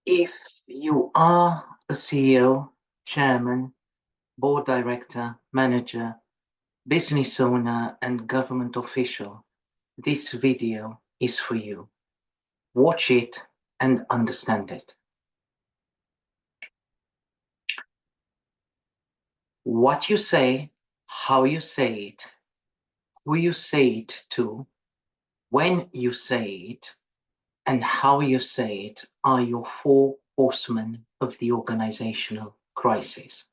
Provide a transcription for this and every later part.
If you are a CEO, chairman, board director, manager, business owner, and government official, this video is for you. Watch it and understand it. What you say, how you say it, who you say it to, when you say it, and how you say it are your four horsemen of the organizational crisis.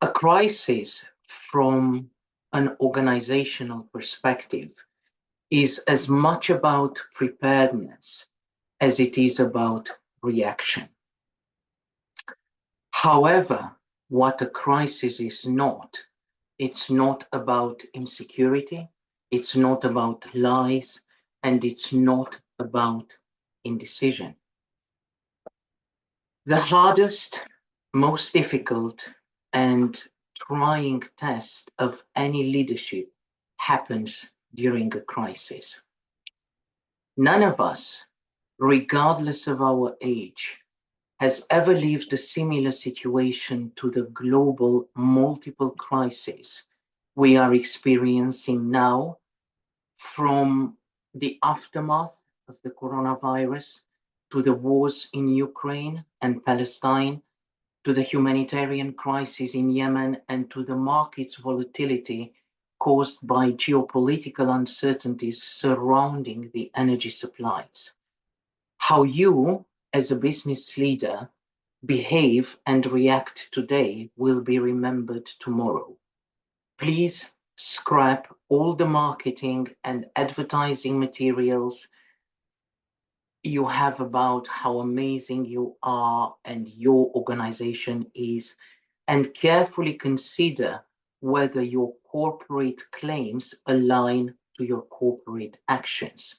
A crisis from an organizational perspective is as much about preparedness as it is about reaction. However, what a crisis is not, it's not about insecurity, it's not about lies, and it's not about indecision. The hardest, most difficult, and trying test of any leadership happens during a crisis. None of us, regardless of our age, has ever lived a similar situation to the global multiple crises we are experiencing now, from the aftermath of the coronavirus to the wars in Ukraine and Palestine, to the humanitarian crisis in Yemen, and to the market's volatility caused by geopolitical uncertainties surrounding the energy supplies. How you, as a business leader, behave and react today will be remembered tomorrow. Please scrap all the marketing and advertising materials you have about how amazing you are and your organization is, and carefully consider whether your corporate claims align to your corporate actions.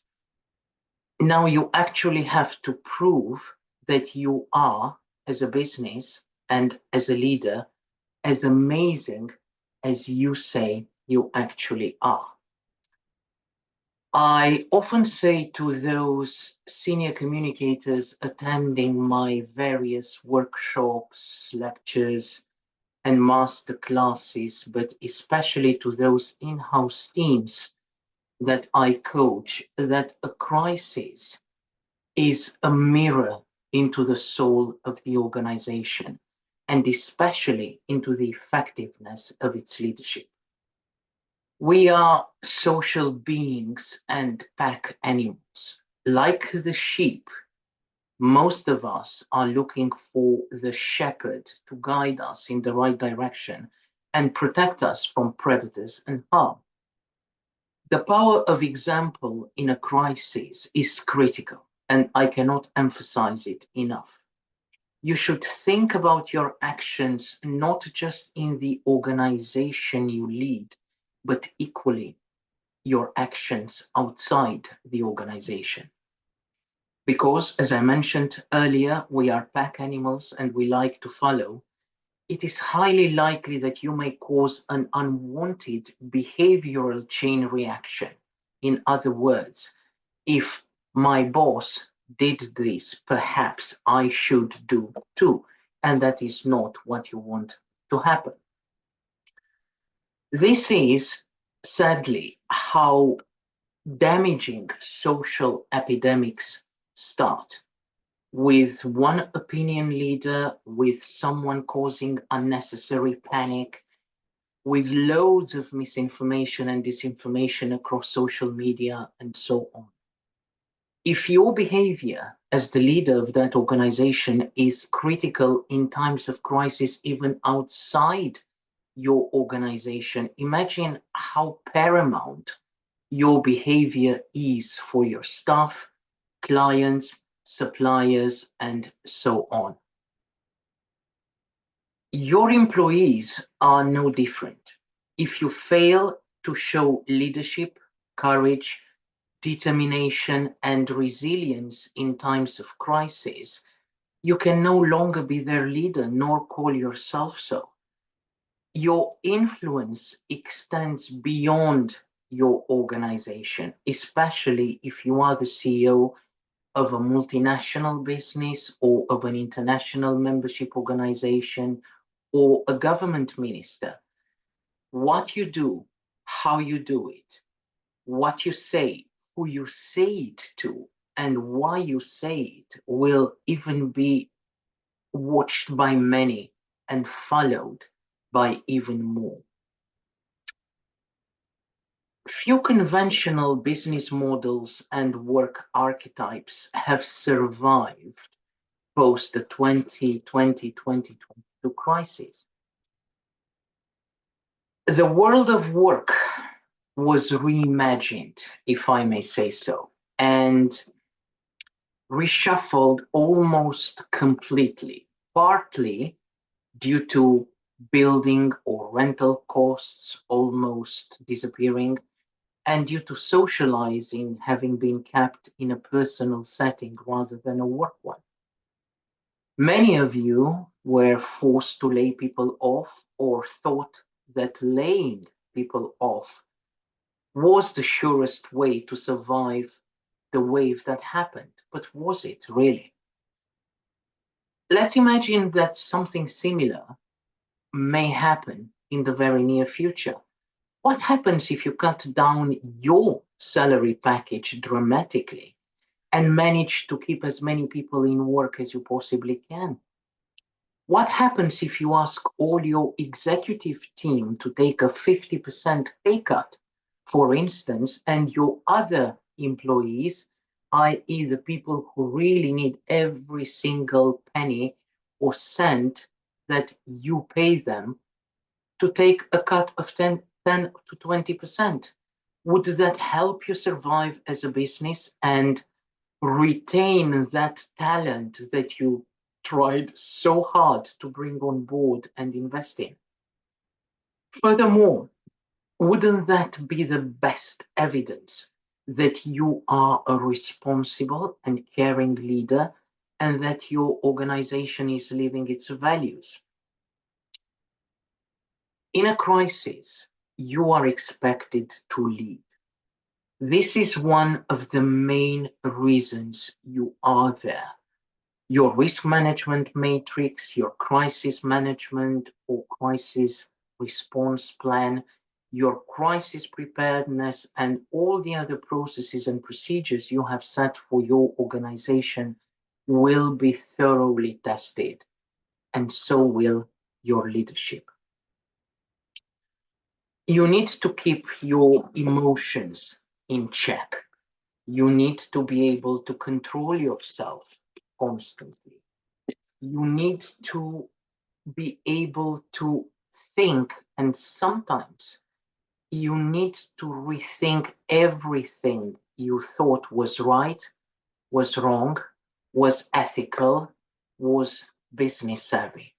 Now you actually have to prove that you are, as a business and as a leader, as amazing as you say you actually are. I often say to those senior communicators attending my various workshops, lectures, and master classes, but especially to those in-house teams that I coach, that a crisis is a mirror into the soul of the organization, and especially into the effectiveness of its leadership. We are social beings and pack animals. Like the sheep, most of us are looking for the shepherd to guide us in the right direction and protect us from predators and harm. The power of example in a crisis is critical, and I cannot emphasize it enough. You should think about your actions not just in the organization you lead, but equally your actions outside the organization. Because, as I mentioned earlier, we are pack animals and we like to follow, it is highly likely that you may cause an unwanted behavioral chain reaction. In other words, if my boss did this, perhaps I should do too. And that is not what you want to happen. This is sadly how damaging social epidemics start, with one opinion leader, with someone causing unnecessary panic, with loads of misinformation and disinformation across social media and so on. If your behavior as the leader of that organization is critical in times of crisis, even outside your organization, imagine how paramount your behavior is for your staff, clients, suppliers, and so on. Your employees are no different. If you fail to show leadership, courage, determination, and resilience in times of crisis, you can no longer be their leader nor call yourself so. Your influence extends beyond your organization, especially if you are the CEO of a multinational business or of an international membership organization or a government minister. What you do, how you do it, what you say, who you say it to, and why you say it will even be watched by many and followed by even more. Few conventional business models and work archetypes have survived post the 2020-2022 crisis. The world of work was reimagined, if I may say so, and reshuffled almost completely, partly due to building or rental costs almost disappearing, and due to socializing having been kept in a personal setting rather than a work one. Many of you were forced to lay people off or thought that laying people off was the surest way to survive the wave that happened. But was it really? Let's imagine that something similar may happen in the very near future. What happens if you cut down your salary package dramatically and manage to keep as many people in work as you possibly can? What happens if you ask all your executive team to take a 50% pay cut, for instance, and your other employees, i.e., the people who really need every single penny or cent that you pay them, to take a cut of 10 to 20%? Would that help you survive as a business and retain that talent that you tried so hard to bring on board and invest in? Furthermore, wouldn't that be the best evidence that you are a responsible and caring leader and that your organization is living its values? In a crisis, you are expected to lead. This is one of the main reasons you are there. Your risk management matrix, your crisis management or crisis response plan, your crisis preparedness, and all the other processes and procedures you have set for your organization will be thoroughly tested, and so will your leadership. You need to keep your emotions in check. You need to be able to control yourself constantly. You need to be able to think, and sometimes you need to rethink everything you thought was right, was wrong, was ethical, was business savvy.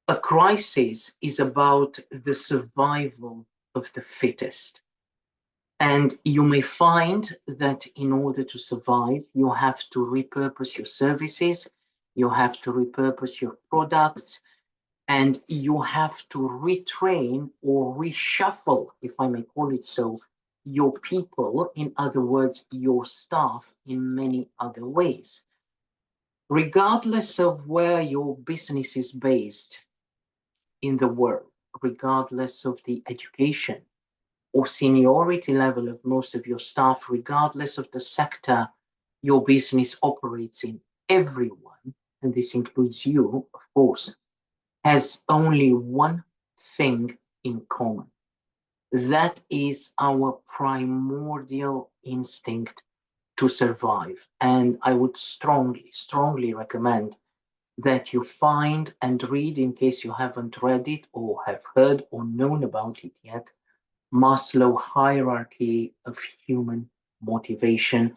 A crisis is about the survival of the fittest. And you may find that in order to survive, you have to repurpose your services, you have to repurpose your products, and you have to retrain or reshuffle, if I may call it so, your people, in other words, your staff, in many other ways. Regardless of where your business is based in the world, regardless of the education or seniority level of most of your staff, regardless of the sector your business operates in, everyone, and this includes you, of course, has only one thing in common. That is our primordial instinct to survive. And I would strongly, strongly recommend that you find and read, in case you haven't read it or have heard or known about it yet, Maslow hierarchy of human motivation,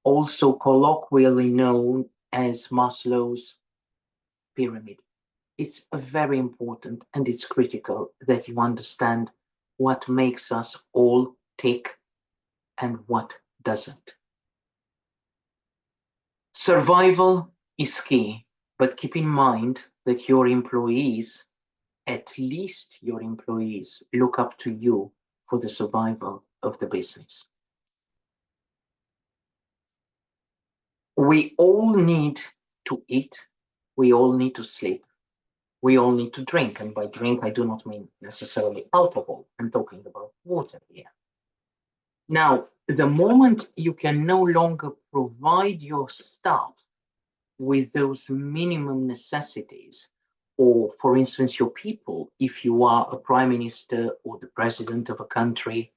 also colloquially known as Maslow's pyramid. It's very important and it's critical that you understand what makes us all tick and what doesn't. Survival is key, but keep in mind that your employees, at least your employees, look up to you for the survival of the business. We all need to eat, we all need to sleep, we all need to drink. And by drink, I do not mean necessarily alcohol. I'm talking about water here. Now, the moment you can no longer provide your staff with those minimum necessities, or for instance, your people, if you are a prime minister or the president of a country,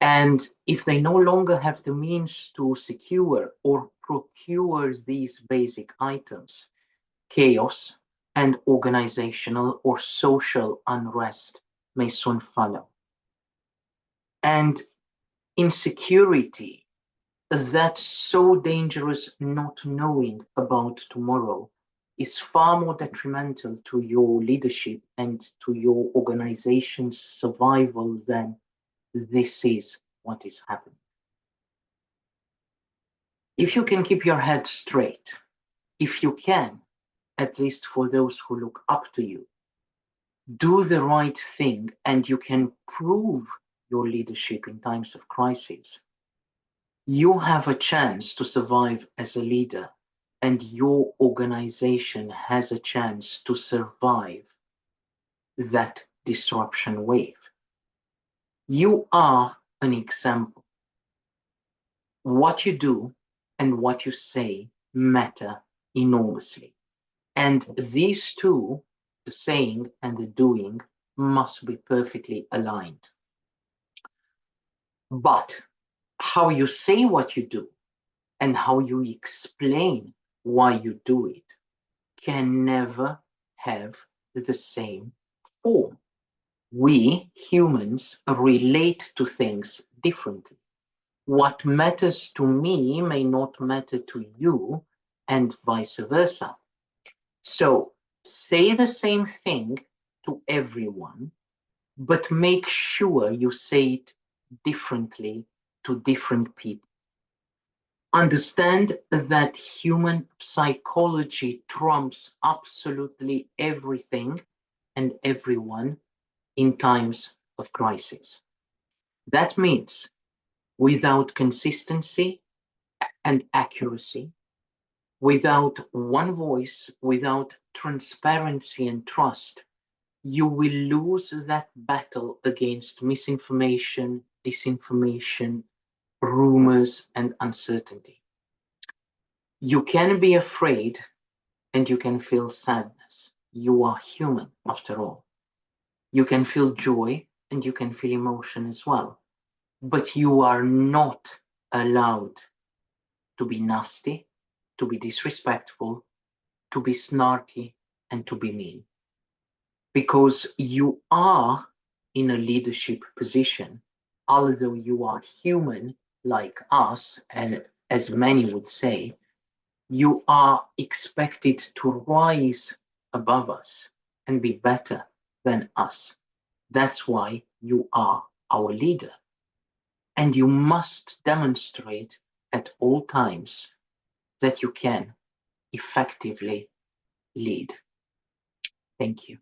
and if they no longer have the means to secure or procure these basic items, chaos and organizational or social unrest may soon follow. And insecurity, that's so dangerous, not knowing about tomorrow, is far more detrimental to your leadership and to your organization's survival than this is what is happening. If you can keep your head straight, if you can, at least for those who look up to you, do the right thing, and you can prove your leadership in times of crisis, you have a chance to survive as a leader, and your organization has a chance to survive that disruption wave. You are an example. What you do and what you say matter enormously. And these two, the saying and the doing, must be perfectly aligned. But how you say what you do and how you explain why you do it can never have the same form. We humans relate to things differently. What matters to me may not matter to you, and vice versa. So say the same thing to everyone, but make sure you say it differently to different people. Understand that human psychology trumps absolutely everything and everyone in times of crisis. That means without consistency and accuracy, without one voice, without transparency and trust, you will lose that battle against misinformation, disinformation, rumors, and uncertainty. You can be afraid and you can feel sadness. You are human after all. You can feel joy and you can feel emotion as well. But you are not allowed to be nasty, to be disrespectful, to be snarky, and to be mean. Because you are in a leadership position, although you are human like us, and as many would say, you are expected to rise above us and be better than us. That's why you are our leader. And you must demonstrate at all times that you can effectively lead. Thank you.